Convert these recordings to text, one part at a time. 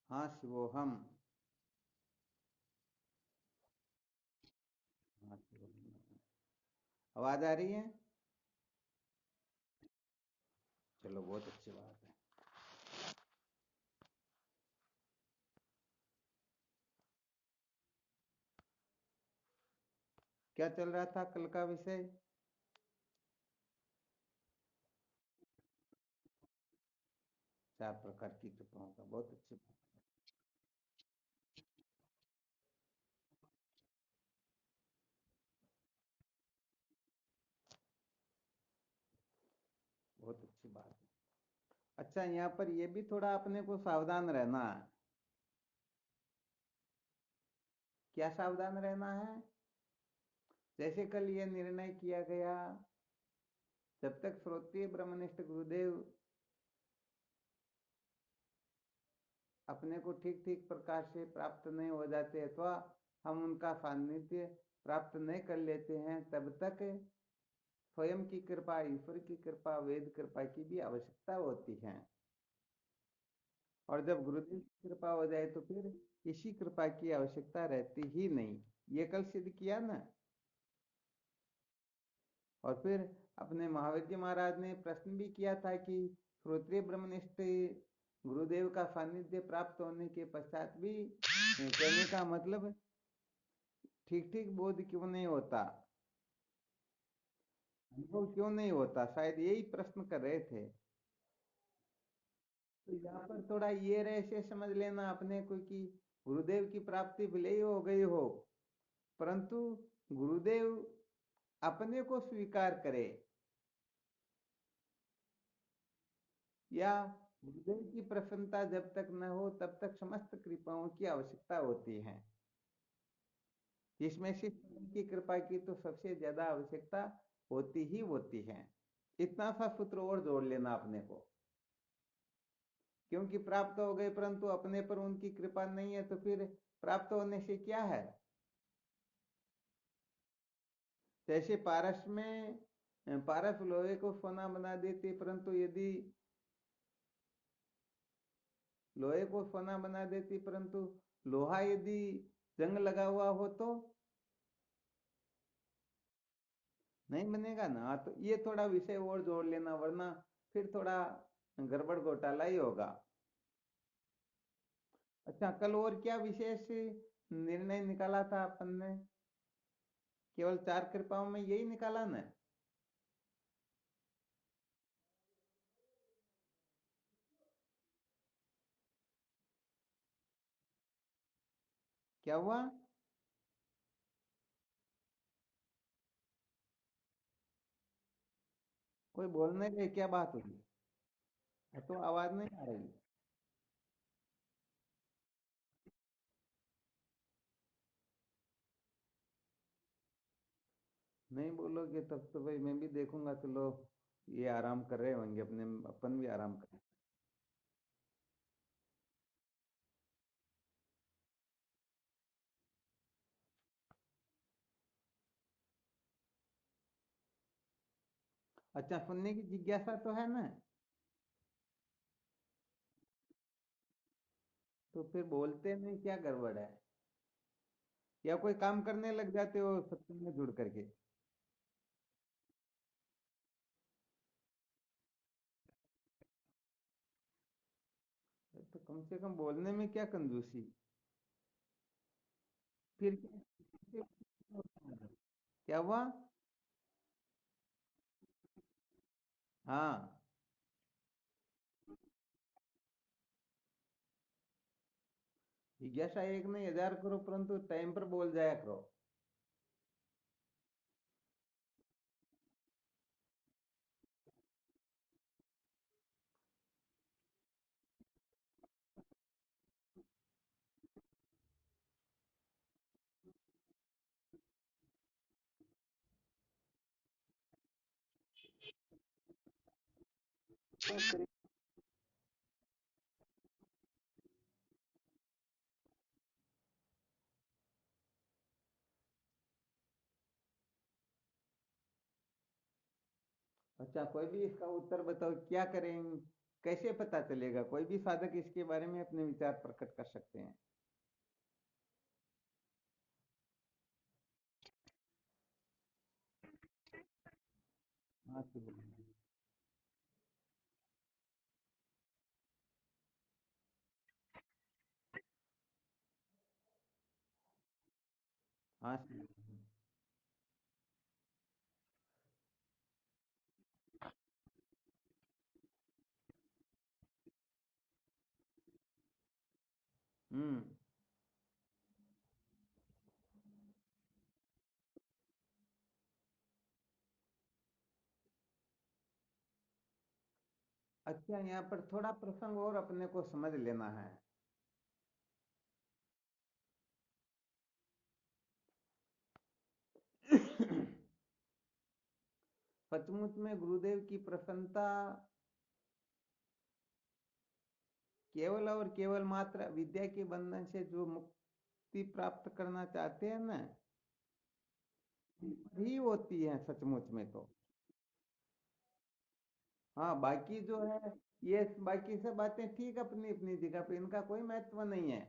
हाँ शिवोहम। हाँ शिवोहम। आवाज आ रही है? चलो बहुत अच्छी बात है। क्या चल रहा था कल का विषय? 4 प्रकार की कृपाओं का, बहुत अच्छी बात। बहुत अच्छी बात है। अच्छा, यहाँ पर ये भी थोड़ा अपने को सावधान रहना है। क्या सावधान रहना है? जैसे कल ये निर्णय किया गया, जब तक श्रोत्रिय ब्रह्मनिष्ठ गुरुदेव अपने को ठीक ठीक प्रकार से प्राप्त नहीं हो जाते अथवा हम उनका सान्निध्य प्राप्त नहीं कर लेते हैं, तब तक स्वयं की कृपा, ईश्वर की कृपा, वेद कृपा की भी आवश्यकता होती है। और जब गुरुदेव की कृपा हो जाए तो फिर किसी कृपा की आवश्यकता रहती ही नहीं। ये कल सिद्ध किया ना। और फिर अपने महावीर जी महाराज ने प्रश्न भी किया था कि श्रोत्रिय ब्रह्मनिष्ठ गुरुदेव का सानिध्य प्राप्त होने के पश्चात भी कहने का मतलब ठीक ठीक बोध क्यों नहीं होता, अनुभव क्यों नहीं होता, शायद यही प्रश्न कर रहे थे। तो यहाँ पर थोड़ा ये रहस्य समझ लेना अपने को कि गुरुदेव की प्राप्ति भले ही हो गई हो, परंतु गुरुदेव अपने को स्वीकार करे या गुरुदेव की प्रसन्नता जब तक न हो तब तक समस्त कृपाओं की आवश्यकता होती है। जिसमें से स्वयं की कृपा की तो सबसे ज्यादा आवश्यकता होती ही होती है। इतना सा सूत्र और जोड़ लेना अपने को। क्योंकि प्राप्त हो गए परंतु अपने पर उनकी कृपा नहीं है, तो फिर प्राप्त होने से क्या है? जैसे पारस में पारस लोहे को सोना बना देती, परंतु यदि लोहे को सोना बना देती परंतु लोहा यदि जंग लगा हुआ हो तो नहीं बनेगा ना। हाँ, तो ये थोड़ा विषय और जोड़ लेना, वरना फिर थोड़ा गड़बड़ घोटाला ही होगा। अच्छा, कल और क्या विशेष निर्णय निकाला था अपन ने? केवल 4 कृपाओं में यही निकाला ना? क्या हुआ? कोई बोलने के क्या बात हुई? तो आवाज नहीं आ रही? नहीं बोलोगे तब तो भाई मैं भी देखूंगा। चलो, ये आराम कर रहे होंगे अपने, अपन भी आराम करें। अच्छा, सुनने की जिज्ञासा तो है ना? तो फिर बोलते नहीं, क्या गड़बड़ है? या कोई काम करने लग जाते हो सत्संग में जुड़ करके? तो कम से कम बोलने में क्या कंजूसी? फिर क्या? क्या हुआ? हाँ, जिज्ञासा एक नहीं 1000 करो, परंतु टाइम पर बोल जाया करो। अच्छा, कोई भी इसका उत्तर बताओ, क्या करें? कैसे पता चलेगा? कोई भी साधक इसके बारे में अपने विचार प्रकट कर सकते हैं। हाँ जी। हाँ जी। हम्म। अच्छा, यहाँ पर थोड़ा प्रसंग और अपने को समझ लेना है। सचमुच में गुरुदेव की प्रसन्नता केवल और केवल मात्र विद्या के बंधन से जो मुक्ति प्राप्त करना चाहते हैं ना, ही होती है सचमुच में तो। हाँ, बाकी जो है, ये बाकी सब बातें ठीक अपनी अपनी जगह पे, इनका कोई महत्व नहीं है।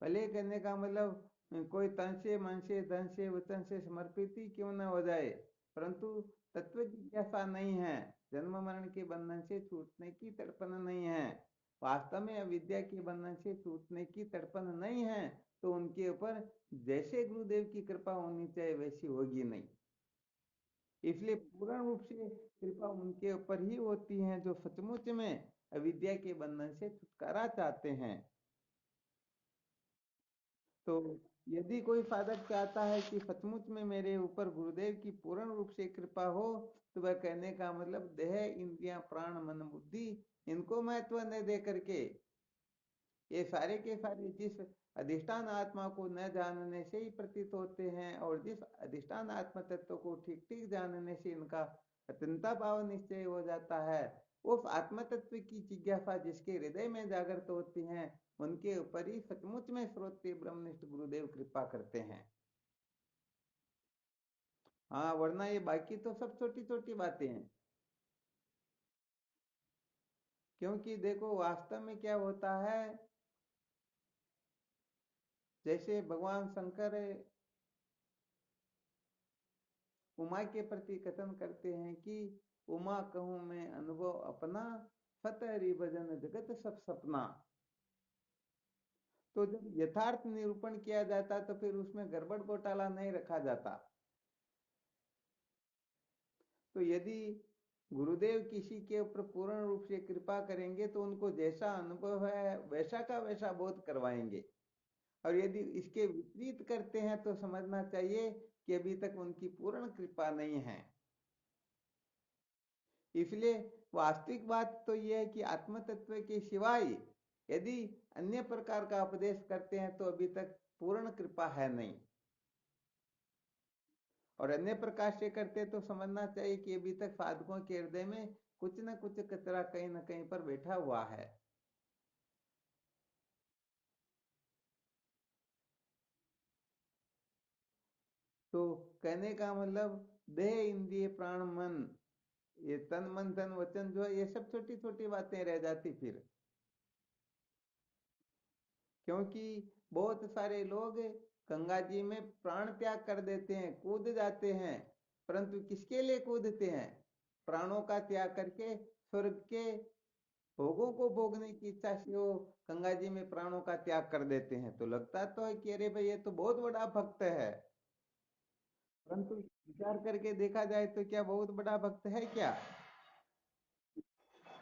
भले कहने का मतलब कोई तन से मन से धन से वचन से समर्पित ही क्यों न हो जाए, परंतु तत्व जिज्ञासा नहीं है, जन्म मरण के बंधन से छूटने की तड़पन नहीं है, वास्तव में अविद्या के बंधन से छूटने की तड़पन नहीं है, तो उनके ऊपर जैसे गुरुदेव की कृपा होनी चाहिए वैसी होगी नहीं। इसलिए पूर्ण रूप से कृपा उनके ऊपर ही होती है जो सचमुच में अविद्या के बंधन से छुटकारा चाहते हैं। तो यदि कोई साधक चाहता है कि सचमुच में मेरे ऊपर गुरुदेव की पूर्ण रूप से कृपा हो, तो वह कहने का मतलब देह इंद्रियां प्राण मन बुद्धि इनको महत्व न दे करके ये सारे के सारे जिस अधिष्ठान आत्मा को न जानने से ही प्रतीत होते हैं, और जिस अधिष्ठान आत्म तत्व को ठीक ठीक जानने से इनका अत्यंता भाव निश्चय हो जाता है, उस आत्म तत्व की जिज्ञासा जिसके हृदय में जागृत होती है, उनके ऊपर ही सचमुच में श्रोत्रिय ब्रह्मनिष्ठ गुरुदेव कृपा करते हैं। हाँ, वरना ये बाकी तो सब छोटी छोटी बातें हैं। क्योंकि देखो वास्तव में क्या होता है, जैसे भगवान शंकर उमा के प्रति कथन करते हैं कि उमा कहूं मैं अनुभव अपना, सत हरि भजन जगत सब सपना। तो जब यथार्थ निरूपण किया जाता तो फिर उसमें गड़बड़ घोटाला नहीं रखा जाता। तो यदि गुरुदेव किसी के ऊपर पूर्ण रूप से कृपा करेंगे तो उनको जैसा अनुभव है वैसा का वैसा बोध करवाएंगे, और यदि इसके विपरीत करते हैं तो समझना चाहिए कि अभी तक उनकी पूर्ण कृपा नहीं है। इसलिए वास्तविक बात तो यह है कि आत्म तत्व के सिवाय यदि अन्य प्रकार का उपदेश करते हैं तो अभी तक पूर्ण कृपा है नहीं, और अन्य प्रकार से करते तो समझना चाहिए कि अभी तक साधकों के हृदय में कुछ न कुछ कचरा कहीं न कहीं पर बैठा हुआ है। तो कहने का मतलब देह इंद्रिय प्राण मन, ये तन मन धन वचन जो है ये सब छोटी छोटी बातें रह जाती फिर। क्योंकि बहुत सारे लोग गंगा जी में प्राण त्याग कर देते हैं, कूद जाते हैं, परंतु किसके लिए कूदते हैं? प्राणों का त्याग करके स्वर्ग के भोगों को भोगने की इच्छा से वो गंगा जी में प्राणों का त्याग कर देते हैं। तो लगता तो है कि अरे भाई ये तो बहुत बड़ा भक्त है, परंतु विचार करके देखा जाए तो क्या बहुत बड़ा भक्त है क्या?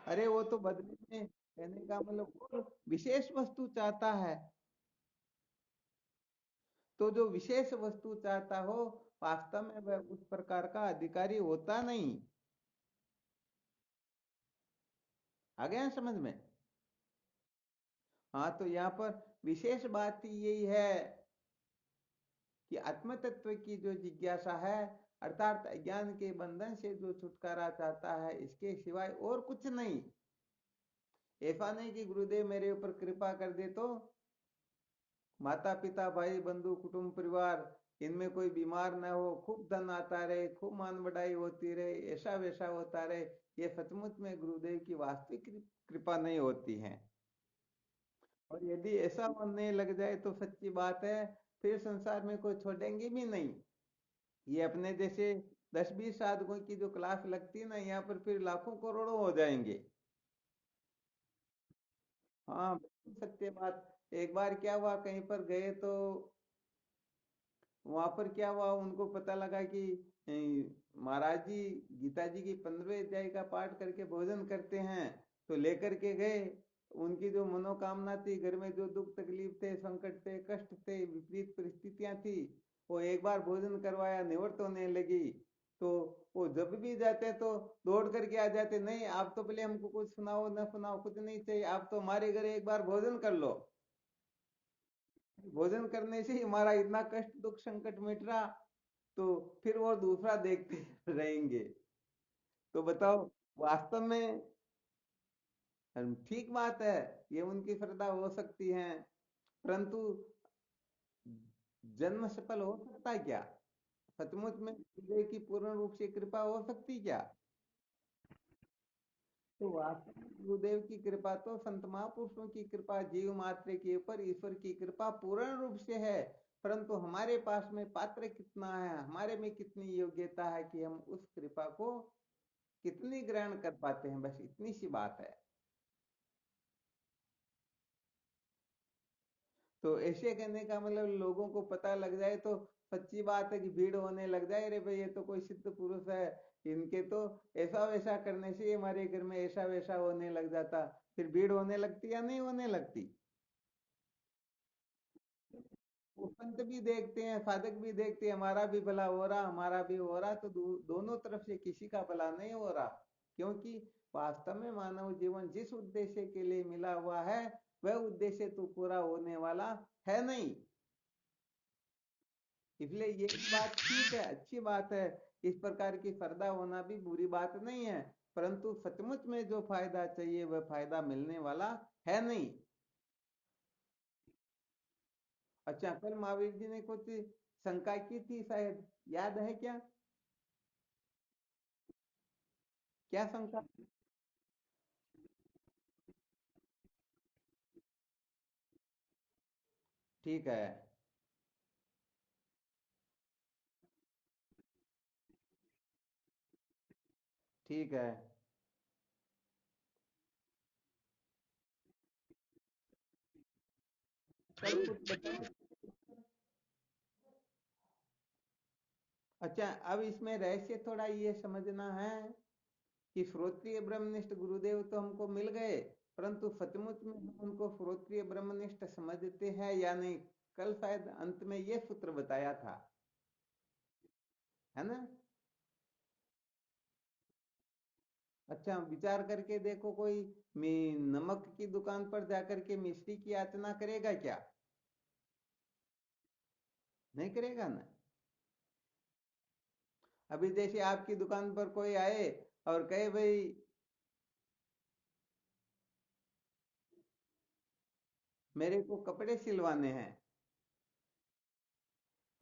अरे वो तो बदले में कहने का मतलब और विशेष वस्तु चाहता है। तो जो विशेष वस्तु चाहता हो, वास्तव में वह उस प्रकार का अधिकारी होता नहीं। आ गया समझ में? हाँ, तो यहाँ पर विशेष बात यही है कि आत्म तत्व की जो जिज्ञासा है, अर्थात अज्ञान के बंधन से जो छुटकारा चाहता है, इसके सिवाय और कुछ नहीं। ऐसा नहीं कि गुरुदेव मेरे ऊपर कृपा कर दे तो माता पिता भाई बंधु कुटुंब परिवार इनमें कोई बीमार न हो, खूब धन आता रहे, खूब मान बढ़ाई होती रहे, ऐसा वैसा होता रहे, ये सचमुच में गुरुदेव की वास्तविक कृपा नहीं होती है। और यदि ऐसा होने लग जाए तो सच्ची बात है, फिर संसार में कोई छोड़ेंगे भी नहीं। ये अपने जैसे 10-20 साधकों की जो क्लास लगती है ना, यहाँ पर फिर लाखों करोड़ों हो जाएंगे। हाँ बिल्कुल सत्य बात। एक बार क्या हुआ, कहीं पर गए तो वहां पर क्या हुआ, उनको पता लगा कि महाराज जी गीता जी की 15वें अध्याय का पाठ करके भोजन करते हैं। तो लेकर के गए, उनकी जो मनोकामना थी, घर में जो दुख तकलीफ थे, संकट थे, कष्ट थे, विपरीत परिस्थितियां थी, वो एक बार भोजन करवाया, निवृत्त होने लगी। तो वो जब भी जाते तो दौड़ करके आ जाते, नहीं आप तो पहले हमको कुछ सुनाओ, न सुनाओ कुछ नहीं चाहिए, आप तो हमारे घर एक बार भोजन कर लो। भोजन करने से ही हमारा इतना कष्ट दुख संकट मिट रहा। तो फिर वो दूसरा देखते रहेंगे। तो बताओ, वास्तव में ठीक बात है, ये उनकी श्रद्धा हो सकती है, परंतु जन्म सफल हो सकता है क्या? सचमुच में गुरुदेव की पूर्ण रूप से कृपा हो सकती क्या? तो वास्तव में गुरुदेव की कृपा तो संत महापुरुषों की कृपा, जीव मात्र के ऊपर ईश्वर की कृपा पूर्ण रूप से है। परंतु हमारे पास में पात्र कितना है, हमारे में कितनी योग्यता है कि हम उस कृपा को कितनी ग्रहण कर पाते हैं, बस इतनी सी बात है। तो ऐसे कहने का मतलब लोगों को पता लग जाए तो सच्ची बात है कि भीड़ होने लग जाए, अरे भाई ये तो कोई सिद्ध पुरुष है, इनके तो ऐसा वैसा करने से हमारे घर में ऐसा वैसा होने लग जाता। फिर भीड़ होने लगती या नहीं होने लगती? वो संत भी देखते हैं, साधक भी देखते हैं, हमारा भी भला हो रहा, हमारा भी हो रहा, तो दोनों तरफ से किसी का भला नहीं हो रहा। क्योंकि वास्तव में मानव जीवन जिस उद्देश्य के लिए मिला हुआ है, वह उद्देश्य तो पूरा होने वाला है नहीं। इसलिए ये बात ठीक है, अच्छी बात है, इस प्रकार की श्रद्धा होना भी बुरी बात नहीं है। परंतु सचमुच में जो फायदा चाहिए वह फायदा मिलने वाला है नहीं। अच्छा, कल महावीर जी ने कुछ शंका की थी शायद, याद है क्या? क्या शंका? ठीक है। ठीक है। कल कुछ बताओ। अच्छा, अब इसमें रहस्य थोड़ा ये समझना है कि श्रोत्रिय ब्रह्मनिष्ठ गुरुदेव तो हमको मिल गए, परंतु सचमुच में हम उनको श्रोत्रिय ब्रह्मनिष्ठ समझते हैं या नहीं? कल शायद अंत में ये सूत्र बताया था, है ना? अच्छा, विचार करके देखो, कोई नमक की दुकान पर जाकर के मिश्री की याचना करेगा क्या? नहीं करेगा ना। अभी जैसे आपकी दुकान पर कोई आए और कहे भाई मेरे को कपड़े सिलवाने हैं,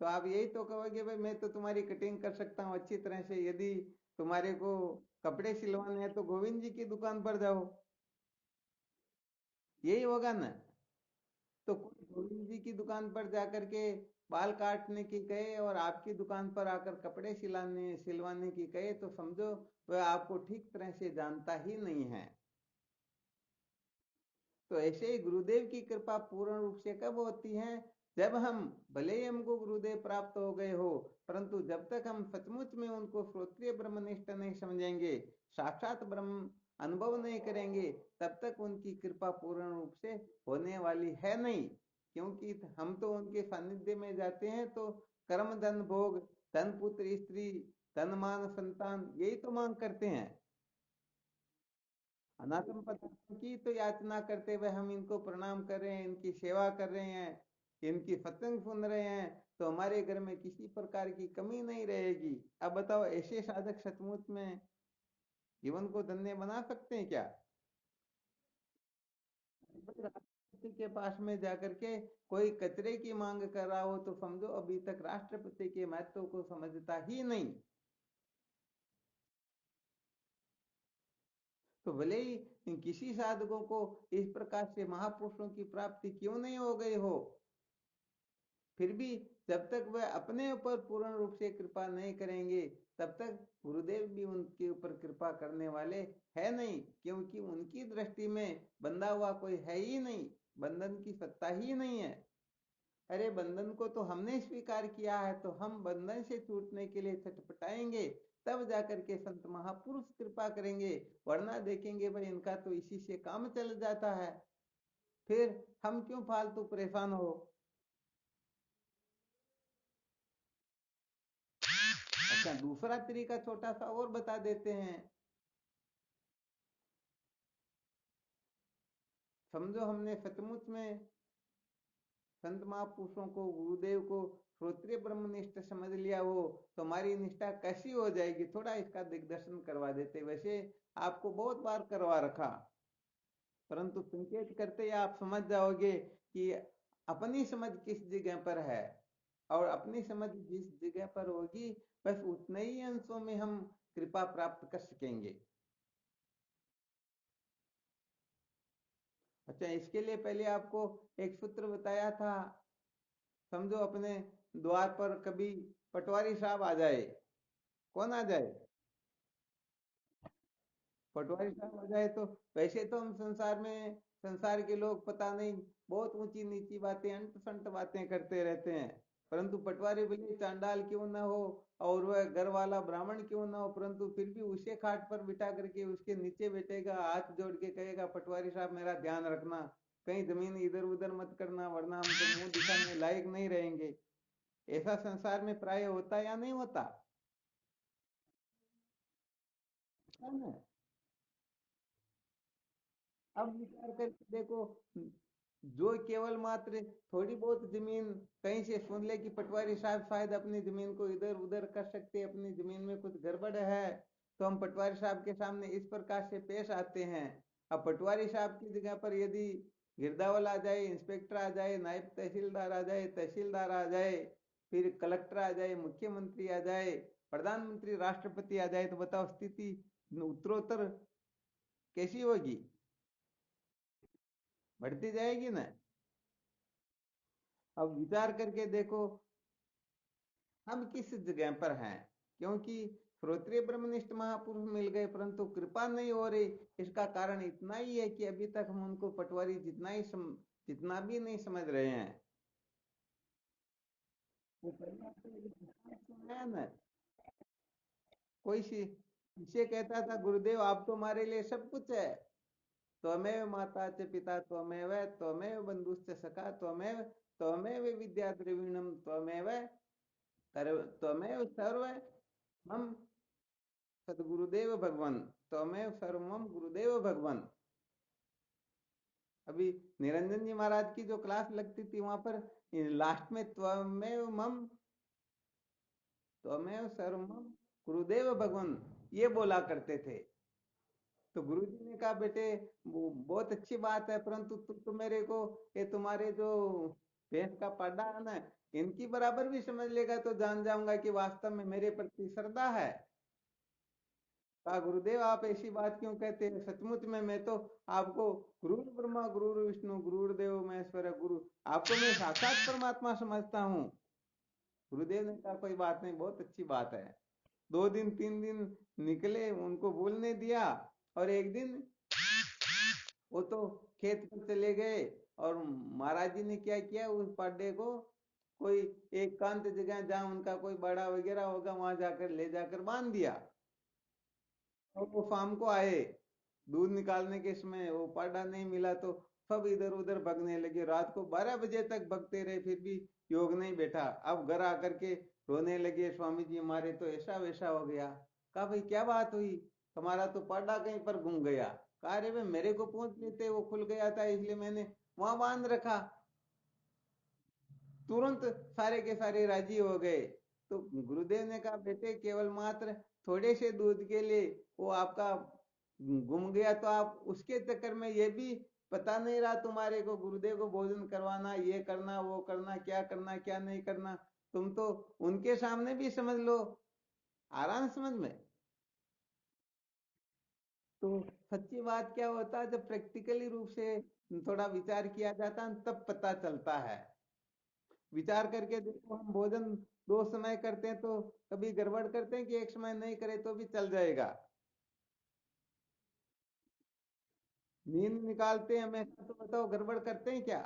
तो आप यही तो कहोगे भाई मैं तो तुम्हारी कटिंग कर सकता हूँ अच्छी तरह से, यदि तुम्हारे को कपड़े सिलवाने हैं तो गोविंद जी की दुकान पर जाओ। यही होगा ना। तो कोई गोविंद जी की दुकान पर जाकर के बाल काटने की कहे और आपकी दुकान पर आकर कपड़े सिलाने सिलवाने की कहे, तो समझो वह आपको ठीक तरह से जानता ही नहीं है। तो ऐसे ही गुरुदेव की कृपा पूर्ण रूप से कब होती है? जब हम, भले ही हमको गुरुदेव प्राप्त हो गए हो, परंतु जब तक हम सचमुच में उनको श्रोत्रिय ब्रह्मनिष्ठ नहीं समझेंगे, साक्षात ब्रह्म अनुभव नहीं करेंगे, तब तक उनकी कृपा पूर्ण रूप से होने वाली है नहीं। क्योंकि हम तो उनके सानिध्य में जाते हैं तो कर्म धन भोग, धन पुत्र स्त्री, धन मान संतान, यही तो मांग करते हैं। अनात्म पदार्थों की तो याचना करते हुए हम इनको प्रणाम कर रहे हैं, इनकी सेवा कर रहे हैं, इनकी सत्संग सुन रहे हैं, तो हमारे घर में किसी प्रकार की कमी नहीं रहेगी। अब बताओ, ऐसे साधक सचमुच में जीवन को धन्य बना सकते हैं क्या? के पास में जाकर के कोई कचरे की मांग कर रहा हो तो समझो अभी तक राष्ट्रपति के महत्व को समझता ही नहीं। तो भले ही किसी साधकों को इस प्रकार से महापुरुषों की प्राप्ति क्यों नहीं हो गई हो, फिर भी जब तक वह अपने ऊपर पूर्ण रूप से कृपा नहीं करेंगे तब तक गुरुदेव भी उनके ऊपर कृपा करने वाले है नहीं, क्योंकि उनकी दृष्टि में बंधा हुआ कोई है ही नहीं, बंधन की सत्ता ही नहीं है। अरे बंधन को तो हमने स्वीकार किया है, तो हम बंधन से छूटने के लिए छटपटाएंगे, तब जाकर के संत महापुरुष कृपा करेंगे, वरना देखेंगे भाई इनका तो इसी से काम चल जाता है, फिर हम क्यों फालतू परेशान हो। अच्छा, दूसरा तरीका छोटा सा और बता देते हैं। समझो हमने सचमुच में संत महापुरुषों को, गुरुदेव को श्रोत्रिय ब्रह्मनिष्ठ समझ लिया हो, तो हमारी निष्ठा कैसी हो जाएगी, थोड़ा इसका दिग्दर्शन करवा देते। वैसे आपको बहुत बार करवा रखा, परंतु संकेत करते ही आप समझ जाओगे कि अपनी समझ किस जगह पर है, और अपनी समझ जिस जगह पर होगी बस उतने ही अंशों में हम कृपा प्राप्त कर सकेंगे। अच्छा, इसके लिए पहले आपको एक सूत्र बताया था। समझो अपने द्वार पर कभी पटवारी साहब आ जाए, कौन आ जाए, पटवारी साहब आ जाए, तो वैसे तो हम संसार में, संसार के लोग पता नहीं बहुत ऊंची नीची बातें, अंट संट बातें करते रहते हैं, परंतु पटवारी भले चांडाल क्यों ना हो और वह घर वाला ब्राह्मण क्यों ना हो, परंतु फिर भी उसे खाट पर बिठा करके उसके नीचे बैठेगा, हाथ जोड़ के कहेगा पटवारी साहब मेरा ध्यान रखना, कहीं जमीन इधर उधर मत करना, वरना हम तो मुंह दिखाने लायक नहीं रहेंगे। ऐसा संसार में प्राय होता या नहीं होता है ना। अब विचार करके देखो, जो केवल मात्र थोड़ी बहुत जमीन कहीं से सुन ले कि पटवारी साहब शायद अपनी जमीन को इधर उधर कर सकते, अपनी जमीन में कुछ गड़बड़ है, तो हम पटवारी साहब के सामने इस प्रकार से पेश आते हैं। अब पटवारी साहब की जगह पर यदि गिरदावल आ जाए, इंस्पेक्टर आ जाए, नायब तहसीलदार आ जाए, तहसीलदार आ जाए, फिर कलेक्टर आ जाए, मुख्यमंत्री आ जाए, प्रधानमंत्री, राष्ट्रपति आ जाए, तो बताओ स्थिति उत्तरोत्तर कैसी होगी, बढ़ती जाएगी ना। अब विचार करके देखो हम किस जगह पर हैं, क्योंकि श्रोत्रिय ब्रह्मनिष्ठ महापुरुष मिल गए परंतु कृपा नहीं हो रही। इसका कारण इतना ही है कि अभी तक हम उनको पटवारी जितना भी नहीं समझ रहे हैं। वो पहले आपको एक दृष्टांत सुनाया ना, कोई सी इसे कहता था गुरुदेव आप तो हमारे लिए सब कुछ है, त्वमेव माता च पिता त्वमेव, त्वमेव बंधुश्च सखा त्वमेव, त्वमेव विद्या द्रविणम त्वमेव, त्वमेव सर्व मम सदगुरुदेव भगवान, त्वमेव सर्वमम गुरुदेव भगवान। अभी निरंजन जी महाराज की जो क्लास लगती थी वहां पर लास्ट में त्वमेव मम, त्वमेव सर्वमम गुरुदेव भगवान ये बोला करते थे। तो गुरु जी ने कहा बेटे वो बहुत अच्छी बात है, परंतु तुम तो मेरे को ये तुम्हारे जो भैंस का पाडा है ना इनकी बराबर भी समझ लेगा तो जान जाऊंगा कि वास्तव में मेरे प्रति श्रद्धा है। कहा गुरुदेव आप ऐसी बात क्यों कहते हैं, सचमुच में मैं तो आपको गुरु ब्रह्मा गुरु विष्णु गुरुदेव महेश्वर गुरु, आपको मैं साक्षात परमात्मा समझता हूँ। गुरुदेव ने कहा कोई बात नहीं, बहुत अच्छी बात है। 2 दिन 3 दिन निकले, उनको बोलने दिया, और एक दिन वो तो खेत पर चले गए, और महाराज जी ने क्या किया उस पाड्डे को कोई एक एकांत जगह जहाँ उनका कोई बड़ा वगैरह होगा वहां जाकर ले जाकर बांध दिया। और वो शाम को आए, दूध निकालने के समय वो पाडा नहीं मिला, तो सब इधर उधर भगने लगे, रात को 12 बजे तक भगते रहे, फिर भी योग नहीं बैठा। अब घर आकर के रोने लगे, स्वामी जी हमारे तो ऐसा वैसा हो गया। कहा भाई क्या बात हुई, हमारा तो पाडा कहीं पर घूम गया। कहा अरे भाई मेरे को पूछ लेते, वो खुल गया था इसलिए मैंने वहां बांध रखा। तुरंत सारे के सारे राजी हो गए। तो गुरुदेव ने कहा बेटे केवल मात्र थोड़े से दूध के लिए वो आपका गुम गया तो आप उसके चक्कर में ये भी पता नहीं रहा तुम्हारे को गुरुदेव को भोजन करवाना, ये करना वो करना, क्या नहीं करना। तुम तो उनके सामने भी समझ लो आ रहा है समझ में। तो सच्ची बात क्या होता है, जब प्रैक्टिकली रूप से थोड़ा विचार किया जाता है तब पता चलता है। विचार करके देखो, हम भोजन 2 समय करते हैं तो कभी गड़बड़ करते हैं कि एक समय नहीं करे तो भी चल जाएगा। नींद निकालते हैं हमेशा तो बताओ गड़बड़ करते हैं क्या?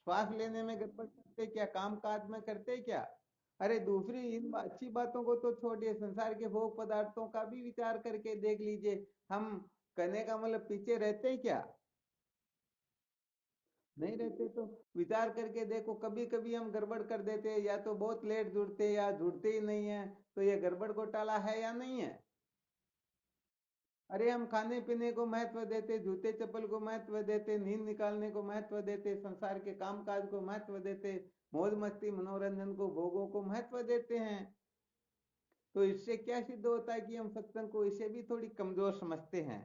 श्वास लेने में गड़बड़ करते हैं क्या? काम काज में करते हैं क्या? अरे दूसरी अच्छी बातों को तो छोड़िए, संसार के भोग पदार्थों का भी विचार करके देख लीजिए। हम कहने का मतलब पीछे रहते हैं क्या? नहीं रहते। तो विचार करके देखो, कभी कभी हम गड़बड़ कर देते हैं, या तो बहुत लेट जुड़ते हैं या जुड़ते ही नहीं है। तो ये गड़बड़ घोटाला है या नहीं है? अरे हम खाने पीने को महत्व देते, जूते चप्पल को महत्व देते, नींद निकालने को महत्व देते, संसार के काम काज को महत्व देते, मौज मस्ती मनोरंजन को भोगों को महत्व देते हैं। तो इससे क्या सिद्ध होता है कि हम सत्संग को इसे भी थोड़ी कमजोर समझते हैं।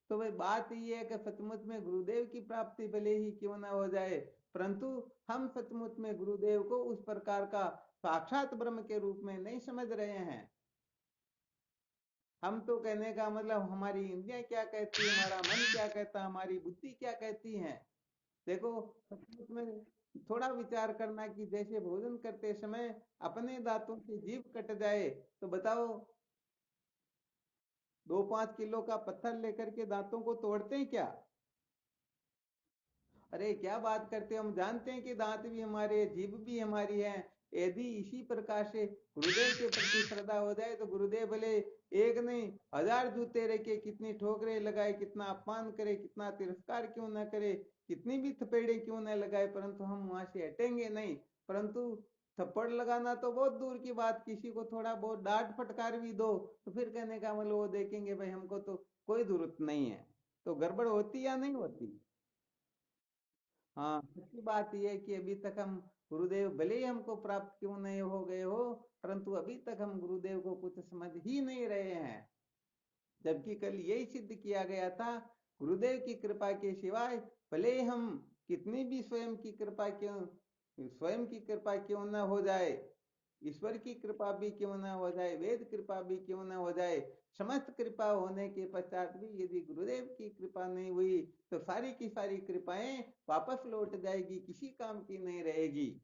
तो भाई बात ये है कि सचमुच में गुरुदेव की प्राप्ति भले ही क्यों ना हो जाए, परंतु हम सचमुच में गुरुदेव को उस प्रकार का साक्षात ब्रह्म के रूप में नहीं समझ रहे हैं। हम तो कहने का मतलब हमारी इंद्रियां क्या कहती है, हमारा मन क्या कहता है, हमारी बुद्धि क्या कहती है। देखो, सचमुच में थोड़ा विचार करना कि जैसे भोजन करते समय अपने दांतों से जीभ कट जाए तो बताओ, 2-5 किलो का पत्थर लेकर के दांतों को तोड़ते हैं क्या? अरे क्या बात करते हो, हम जानते हैं कि दांत भी हमारे, जीभ भी हमारी है। यदि इसी प्रकार से गुरुदेव के प्रति श्रद्धा हो जाए तो गुरुदेव भले एक नहीं 1000 जूते रखे, कितनी ठोकरें लगाए, कितना अपमान करे, कितना तिरस्कार क्यों न करे, कितनी भी थपेड़े क्यों न लगाए, परंतु हम वहां से हटेंगे नहीं। परंतु थप्पड़ लगाना तो बहुत दूर की बात, किसी को थोड़ा बहुत डांट फटकार भी दो तो फिर कहने का मतलब वो देखेंगे भाई हमको तो कोई जरूरत नहीं है। तो गड़बड़ होती या नहीं होती? हाँ, सच्ची बात यह है कि अभी तक हम गुरुदेव भले ही हमको प्राप्त क्यों नहीं हो गए हो, परंतु अभी तक हम गुरुदेव को कुछ समझ ही नहीं रहे हैं। जबकि कल यही सिद्ध किया गया था, गुरुदेव की कृपा के सिवाय भले ही हम कितनी भी स्वयं की कृपा क्यों न हो जाए, ईश्वर की कृपा भी क्यों न हो जाए, वेद कृपा भी क्यों न हो जाए, समस्त कृपा होने के पश्चात भी यदि गुरुदेव की कृपा नहीं हुई तो सारी की सारी कृपाएं वापस लौट जाएगी, किसी काम की नहीं रहेगी।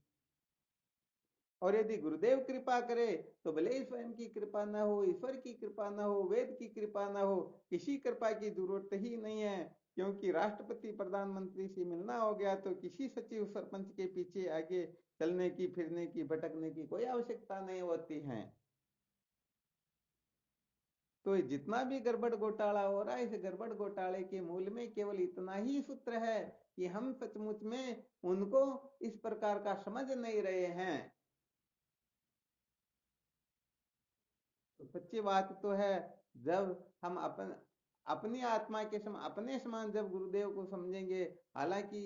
और यदि गुरुदेव कृपा करे तो भले ही स्वयं की कृपा ना हो, ईश्वर की कृपा ना हो, वेद की कृपा ना हो, किसी कृपा की जरूरत ही नहीं है। क्योंकि राष्ट्रपति प्रधानमंत्री से मिलना हो गया तो किसी सचिव सरपंच के पीछे आगे चलने की, फिरने की, भटकने की कोई आवश्यकता नहीं होती है। तो जितना भी गड़बड़ घोटाला हो रहा है, इस गड़बड़ घोटाले के मूल में केवल इतना ही सूत्र है कि हम सचमुच में उनको इस प्रकार का समझ नहीं रहे हैं। तो सच्ची बात तो है, जब हम अपनी आत्मा के अपने समान जब गुरुदेव को समझेंगे, हालांकि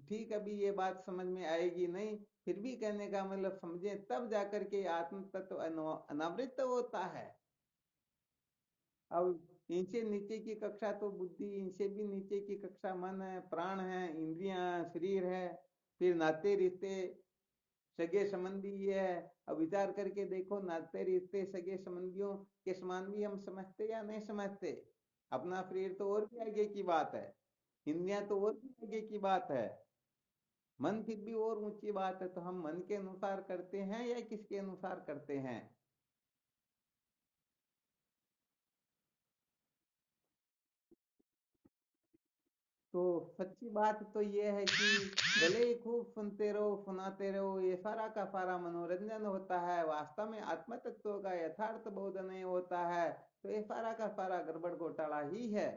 ठीक अभी ये बात समझ में आएगी नहीं, फिर भी कहने का मतलब समझे तब जाकर के आत्म तत्व अनावृत होता है। अब इनसे नीचे की कक्षा तो बुद्धि, इनसे भी नीचे की कक्षा मन है, प्राण है, इंद्रियां, शरीर है, फिर नाते रिश्ते, सगे संबंधी ये है। अब विचार करके देखो, नाते रिश्ते सगे संबंधियों के समान भी हम समझते या नहीं समझते? अपना शरीर तो और भी आगे की बात है, इंद्रियां तो और भी आगे की बात है, मन फिर भी और ऊंची बात है। तो हम मन के अनुसार करते हैं या किसके अनुसार करते हैं? तो सच्ची बात तो ये है कि भले ही खूब सुनते रहो, सुनाते रहो, ये सारा का सारा मनोरंजन होता है, वास्तव में आत्म तत्व का यथार्थ बोध नहीं होता है। तो ये सारा का सारा गड़बड़ घोटाला ही है।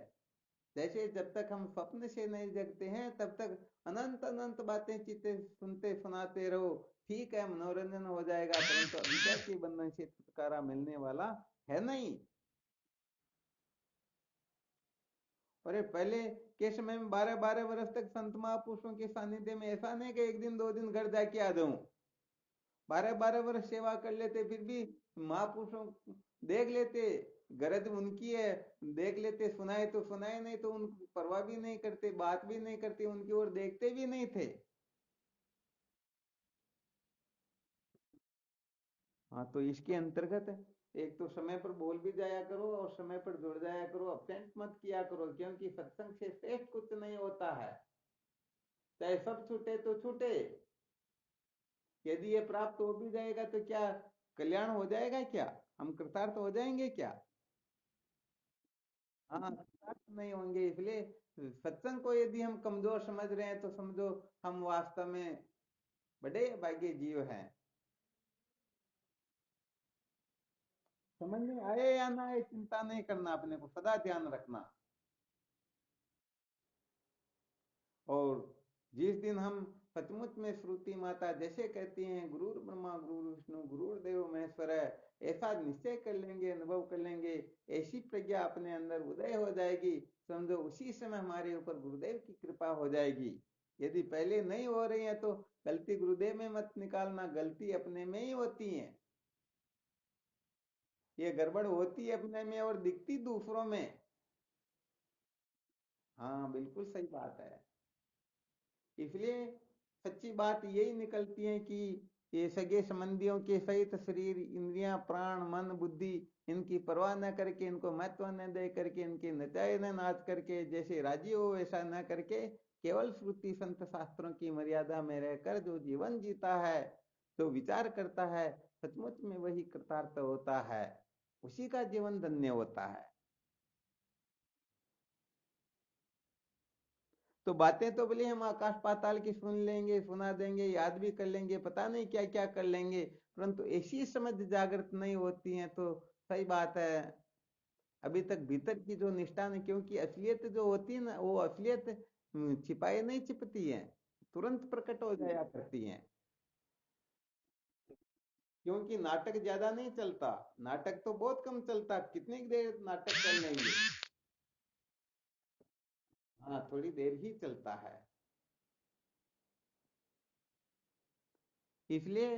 जैसे जब तक हम स्वप्न से नहीं जगते हैं तब तक अनंत अनंत बातें चित्ते सुनते सुनाते रहो, ठीक है मनोरंजन हो जाएगा, परंतु अविद्या के बंधन से छुटकारा मिलने वाला है नहीं। अरे पहले के समय में 12-12 वर्ष तक संत महापुरुषों के सानिध्य में ऐसा नहीं कि एक दिन 2 दिन घर जाके आ जाऊं, 12-12 वर्ष सेवा कर लेते, फिर भी महापुरुषों देख लेते, गरज उनकी है, देख लेते, सुनाए तो सुनाए, नहीं तो उनको परवाह भी नहीं करते, बात भी नहीं करते, उनकी ओर देखते भी नहीं थे। हाँ, तो इसके अंतर्गत एक तो समय पर बोल भी जाया करो और समय पर जुड़ जाया करो, अपसेंट मत किया करो, क्योंकि सत्संग से श्रेष्ठ कुछ नहीं होता है। चाहे सब छूटे तो छूटे, यदि ये प्राप्त हो भी जाएगा तो क्या कल्याण हो जाएगा क्या? हम कृतार्थ हो जाएंगे क्या? हाँ, कृतार्थ नहीं होंगे। इसलिए सत्संग को यदि हम कमजोर समझ रहे हैं तो समझो हम वास्तव में बड़े भाग्य जीव हैं। समझ में आए या ना आए, चिंता नहीं करना, अपने को सदा ध्यान रखना। और जिस दिन हम सचमुच में श्रुति माता जैसे कहती हैं गुरुर ब्रह्मा गुरु विष्णु गुरुर्देव महेश्वर है, ऐसा निश्चय कर लेंगे, अनुभव कर लेंगे, ऐसी प्रज्ञा अपने अंदर उदय हो जाएगी, समझो उसी समय हमारे ऊपर गुरुदेव की कृपा हो जाएगी। यदि पहले नहीं हो रही है तो गलती गुरुदेव में मत निकालना, गलती अपने में ही होती है। ये गड़बड़ होती है अपने में और दिखती दूसरों में। हाँ, बिल्कुल सही बात है। इसलिए सच्ची बात यही निकलती है कि ये सगे संबंधियों के सहित शरीर इंद्रियां प्राण मन बुद्धि इनकी परवाह न करके, इनको महत्व न दे करके, इनके नचाए न नाच करके, जैसे राजी हो वैसा न करके, केवल श्रुति संत शास्त्रों की मर्यादा में रहकर जो जीवन जीता है, जो विचार करता है, सचमुच में वही कृतार्थ होता है, उसी का जीवन धन्य होता है। तो बातें तो बोले हम आकाश पाताल की सुन लेंगे, सुना देंगे, याद भी कर लेंगे, पता नहीं क्या क्या कर लेंगे, परंतु ऐसी समझ जागृत नहीं होती है। तो सही बात है, अभी तक भीतर की जो निष्ठा नहीं, क्योंकि असलियत जो होती है ना, वो असलियत छिपाए नहीं छिपती है, तुरंत प्रकट हो जाया करती है। क्योंकि नाटक ज्यादा नहीं चलता, नाटक तो बहुत कम चलता, कितनी देर नाटक कर लेंगे। हाँ, थोड़ी देर ही चलता है। इसलिए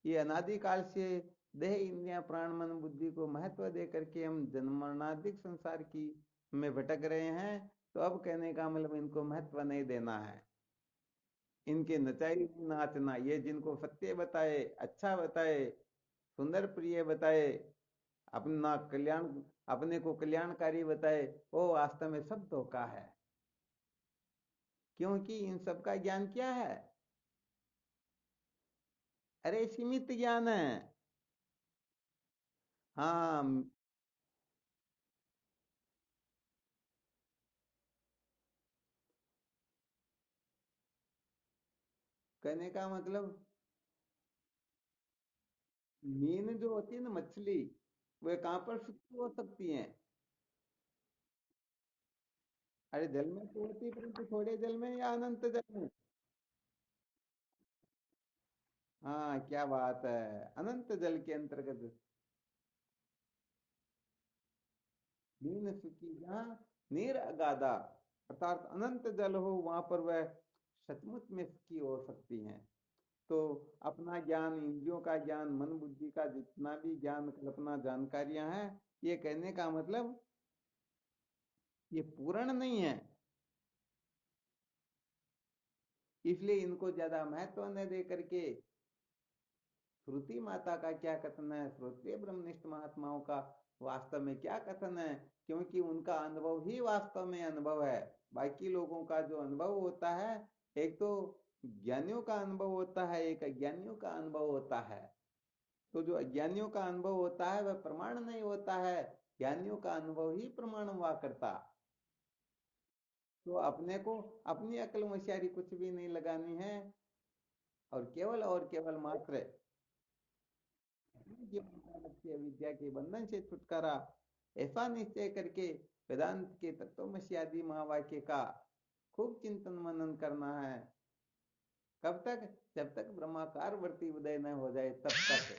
ये अनादिकाल से देह इंद्रिया प्राण मन बुद्धि को महत्व दे करके हम जन्मरणाधिक संसार की में भटक रहे हैं। तो अब कहने का मतलब इनको महत्व नहीं देना है, इनके नचाई नाचना, ये जिनको सत्य बताए, अच्छा बताए, सुंदर प्रिय बताए, अपना कल्याण, अपने को कल्याणकारी बताए, वो वास्तव में सब धोखा है। क्योंकि इन सब का ज्ञान क्या है? अरे सीमित ज्ञान है। हाँ, कहने का मतलब मीन जो होती है ना, मछली, वे कहाँ पर सुखी हो सकती हैं? अरे जल में तो होती है, परंतु थोड़े जल में या अनंत जल में? हाँ, क्या बात है, अनंत जल के अंतर्गत मीन सुखी जहाँ नीर अगाधा, अर्थात अनंत जल हो वहां पर वह सचमुच में सुखी हो सकती हैं। तो अपना ज्ञान, इंद्रियों का ज्ञान, मन बुद्धि का जितना भी ज्ञान कल्पना जानकारियां हैं, ये कहने का मतलब ये पूर्ण नहीं है। इसलिए इनको ज्यादा महत्व न दे करके श्रुति माता का क्या कथन है, श्रोत्रिय ब्रह्मनिष्ठ महात्माओं का वास्तव में क्या कथन है, क्योंकि उनका अनुभव ही वास्तव में अनुभव है। बाकी लोगों का जो अनुभव होता है, एक तो ज्ञानियों का अनुभव होता है, एक अज्ञानियों का अनुभव होता है। तो जो अज्ञानियों का अनुभव होता है वह प्रमाण नहीं होता है, ज्ञानियों का अनुभव ही प्रमाण हुआ करता। तो अपने को अपनी अकल होशियारी कुछ भी नहीं लगानी है, और केवल मात्र विद्या के बंधन से छुटकारा, ऐसा निश्चय करके वेदांत के तत्वमसि आदि महावाक्य का खूब चिंतन मनन करना है। कब तक? जब तक ब्रह्माकार वर्ती उदय न हो जाए तब तक।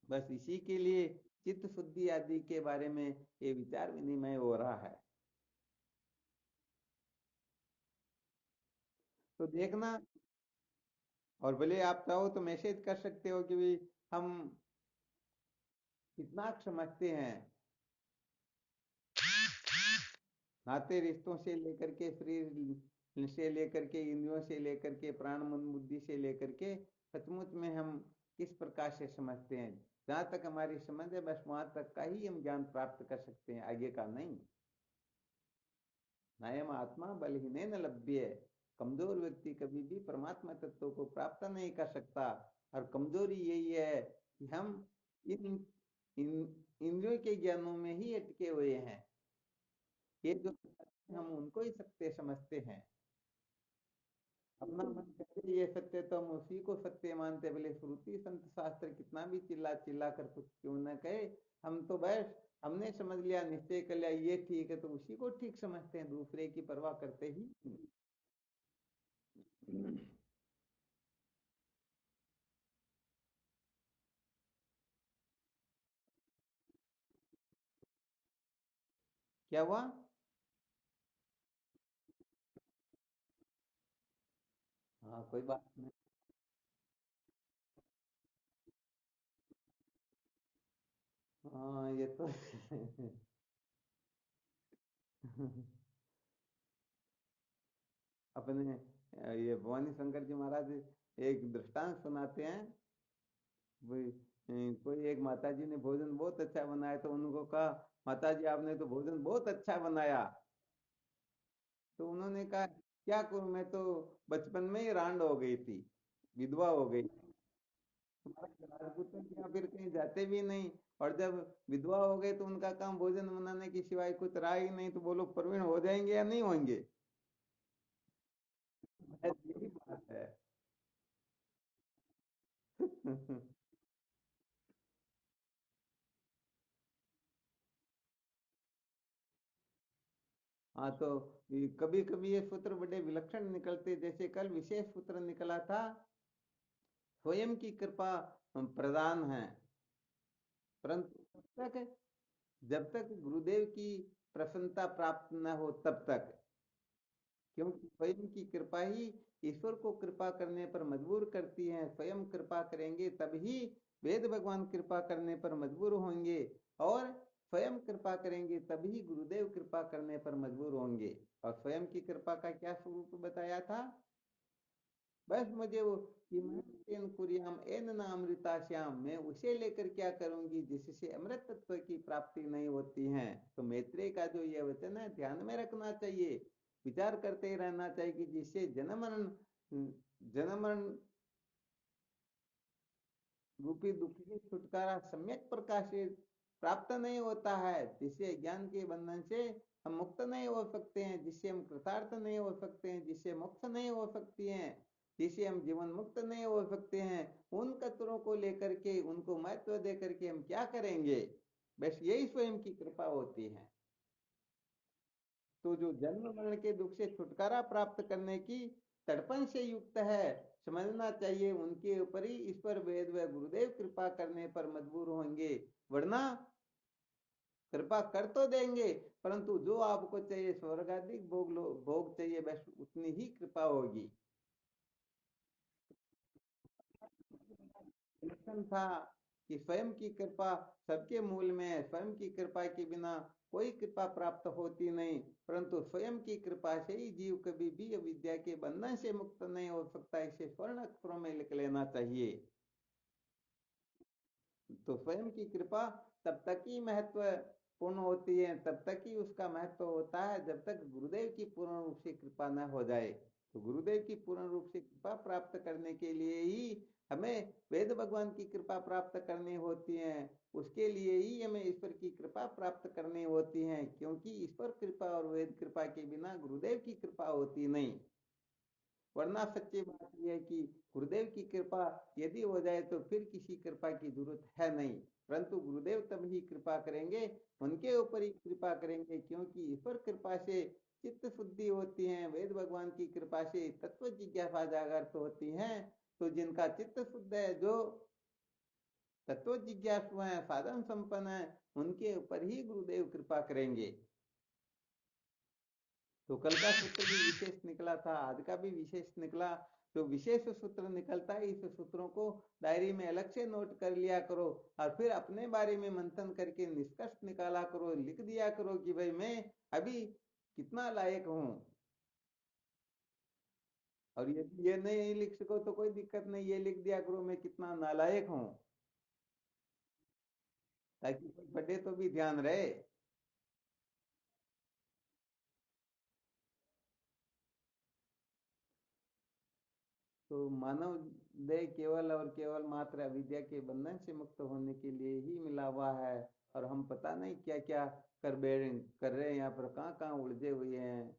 बस इसी के लिए चित्त शुद्धि आदि के बारे में ये विचार विनिमय हो रहा है। तो देखना, और भले आप चाहो तो मैसेज कर सकते हो कि भी हम कितना समझते हैं। नाते रिश्तों से लेकर के, शरीर से लेकर के, इंद्रियों से लेकर के, प्राण मन बुद्धि से लेकर के, सचमुच में हम किस प्रकार से समझते हैं। जहाँ तक हमारी समझ है बस वहां तक का ही हम ज्ञान प्राप्त कर सकते हैं, आगे का नहीं। नायम आत्मा बलहीन न लभ्य। कमजोर व्यक्ति कभी भी परमात्मा तत्व को प्राप्त नहीं कर सकता। और कमजोरी यही है कि हम इन इन इंद्रियों के ज्ञानों में ही अटके हुए हैं। ये जो हम उनको ही सत्य समझते हैं। अपना मन कहते ये सत्य तो हम उसी को सत्य मानते, भले श्रुति संत शास्त्र कितना भी चिल्ला चिल्ला कर कुछ क्यों न कहे। हम तो बस हमने समझ लिया, निश्चय कर लिया ये ठीक है, तो उसी को ठीक समझते हैं, दूसरे की परवाह करते ही नहीं। क्या हुआ? हाँ कोई बात नहीं। हाँ ये तो अपने ये भवानी शंकर जी महाराज एक दृष्टांत सुनाते हैं। वही कोई एक माता जी ने भोजन बहुत अच्छा बनाया, तो उनको कहा माता जी आपने तो भोजन बहुत अच्छा बनाया। तो उन्होंने कहा क्या करूं, मैं तो बचपन में ही रांड हो गई थी, विधवा हो गई। तुम्हारे राजपूतों के यहाँ फिर कहीं जाते भी नहीं। और जब विधवा हो गए तो उनका काम भोजन बनाने के सिवाय कुछ रहा ही नहीं, तो बोलो प्रवीण हो जाएंगे या नहीं होंगे? बस यही बात है। हाँ तो कभी कभी ये सूत्र बड़े विलक्षण निकलते, जैसे कल विशेष सूत्र निकला था, स्वयं की कृपा प्रदान है, परंतु तब तक जब तक गुरुदेव की प्रसन्नता प्राप्त न हो तब तक। क्योंकि स्वयं की कृपा ही ईश्वर को कृपा करने पर मजबूर करती है। स्वयं कृपा करेंगे तभी वेद भगवान कृपा करने पर मजबूर होंगे, और स्वयं कृपा करेंगे तभी गुरुदेव कृपा करने पर मजबूर होंगे। और स्वयं की कृपा का क्या स्वरूप बताया था? बस मुझे वो कि मैं कुरियाम एन न अमृता श्याम, मैं उसे लेकर क्या करूंगी जिससे अमृत तत्व की प्राप्ति नहीं होती है। तो मैत्रेय का जो ये वचन है ध्यान में रखना चाहिए, विचार करते ही रहना चाहिए कि जिससे जन्म मरण रूपी दुख से छुटकारा सम्यक प्रकार से प्राप्त नहीं होता है, जिससे ज्ञान के बंधन से हम मुक्त नहीं हो सकते हैं, जिससे हम कृतार्थ नहीं हो सकते हैं, जिससे मोक्ष नहीं हो सकती हैं, जिससे हम जीवन मुक्त नहीं हो सकते हैं। उन कतरों को लेकर के उनको महत्व दे करके हम क्या करेंगे? बस यही स्वयं की कृपा होती है। तो जो जन्म मरण के दुख से छुटकारा प्राप्त करने की तड़पन से युक्त है, समझना चाहिए उनके ऊपर ही ईश्वर वेद व गुरुदेव कृपा करने पर मजबूर होंगे। वरना कृपा कर तो देंगे, परंतु जो आपको चाहिए स्वर्ग आदि भोग लो, भोग चाहिए, बस उतनी ही कृपा होगी। लक्षण था कि स्वयं की कृपा सबके मूल में है, स्वयं की कृपा के बिना कोई कृपा प्राप्त होती नहीं। परंतु स्वयं की कृपा से ही जीव कभी भी अविद्या के बंधन से मुक्त नहीं हो सकता, इसे स्वर्ण अक्षरों में लिख लेना चाहिए। तो स्वयं की कृपा तब तक ही महत्वपूर्ण होती है, तब तक ही उसका महत्व होता है जब तक गुरुदेव की पूर्ण रूप से कृपा न हो जाए। तो गुरुदेव की पूर्ण रूप से कृपा प्राप्त करने के लिए ही हमें वेद भगवान की कृपा प्राप्त करनी होती है। उसके लिए ही हमें ईश्वर की कृपा प्राप्त करनी होती है, क्योंकि ईश्वर कृपा और वेद कृपा के बिना गुरुदेव की कृपा होती नहीं। वरना सच्ची बात यह है कि गुरुदेव की कृपा यदि हो जाए तो फिर किसी कृपा की जरूरत है नहीं। परंतु गुरुदेव तब ही कृपा करेंगे, उनके ऊपर ही कृपा करेंगे, क्योंकि ईश्वर कृपा से चित्त शुद्धि होती है, वेद भगवान की कृपा से तत्व जिज्ञासा जागृत होती है। तो जिनका चित्त शुद्ध है, जो तत्व जिज्ञासु है, साधन संपन्न है, उनके ऊपर ही गुरुदेव कृपा करेंगे। तो कल का सूत्र भी विशेष निकला था, आज का भी विशेष निकला। जो विशेष सूत्र निकलता है, इस सूत्रों को डायरी में अलग से नोट कर लिया करो और फिर अपने बारे में मंथन करके निष्कर्ष निकाला करो, लिख दिया करो कि भाई मैं अभी कितना लायक हूं। और ये नहीं लिख सको तो कोई दिक्कत नहीं, ये लिख दिया करो मैं कितना नालायक हूं, ताकि कोई पढ़े तो भी ध्यान रहे। तो मानव देह केवल और केवल मात्र अविद्या के बंधन से मुक्त होने के लिए ही मिला हुआ है, और हम पता नहीं क्या क्या कर रहे हैं यहाँ पर, कहाँ कहाँ उलझे हुए हैं।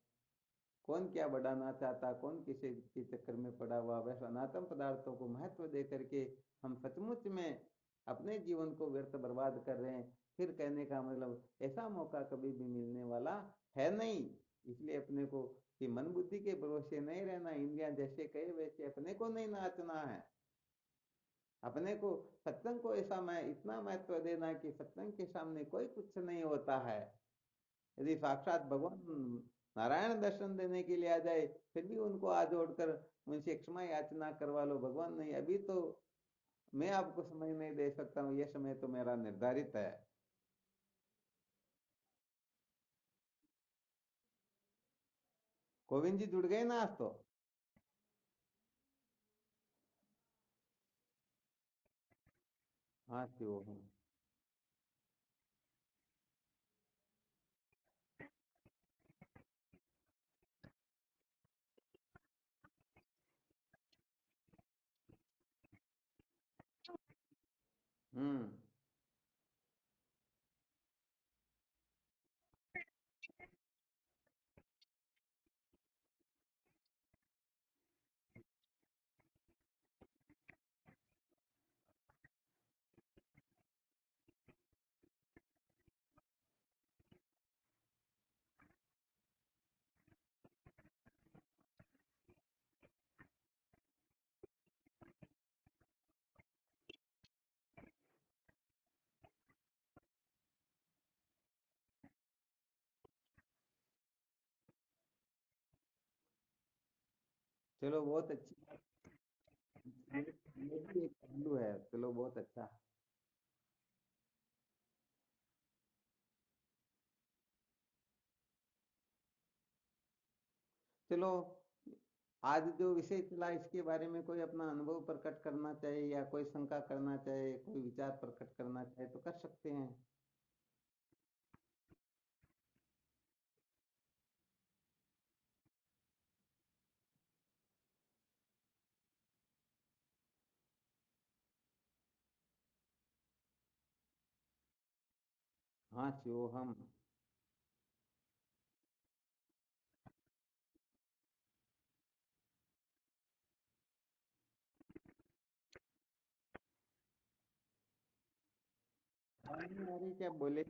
कौन क्या बढ़ाना चाहता, कौन किसी के चक्कर में पड़ा हुआ। वह सनातन पदार्थों को महत्व दे करके हम सचमुच में अपने जीवन को व्यर्थ बर्बाद कर रहे हैं। फिर कहने का मतलब ऐसा मौका कभी भी मिलने वाला है नहीं। इसलिए अपने को कि मन बुद्धि के भरोसे नहीं रहना, इंद्रिया जैसे कहे वैसे अपने को नहीं नाचना है। अपने को सत्संग को ऐसा मैं इतना महत्व देना कि सत्संग के सामने कोई कुछ नहीं होता है। यदि साक्षात भगवान नारायण दर्शन देने के लिए आ जाए, फिर भी उनको हाथ जोड़कर उनसे क्षमा याचना करवा लो, भगवान नहीं अभी तो मैं आपको समय नहीं दे सकता हूँ, ये समय तो मेरा निर्धारित है। गोविंद जी जुड़ गए ना आज तो। हाँ जी वो हूँ। हम्म। चलो बहुत अच्छी बात। ये भी एक पहलू है, चलो बहुत अच्छा। चलो आज जो विषय चला इसके बारे में कोई अपना अनुभव प्रकट करना चाहे, या कोई शंका करना चाहे, कोई विचार प्रकट करना चाहे तो कर सकते हैं। हाँ शिवोहम। क्या बोले।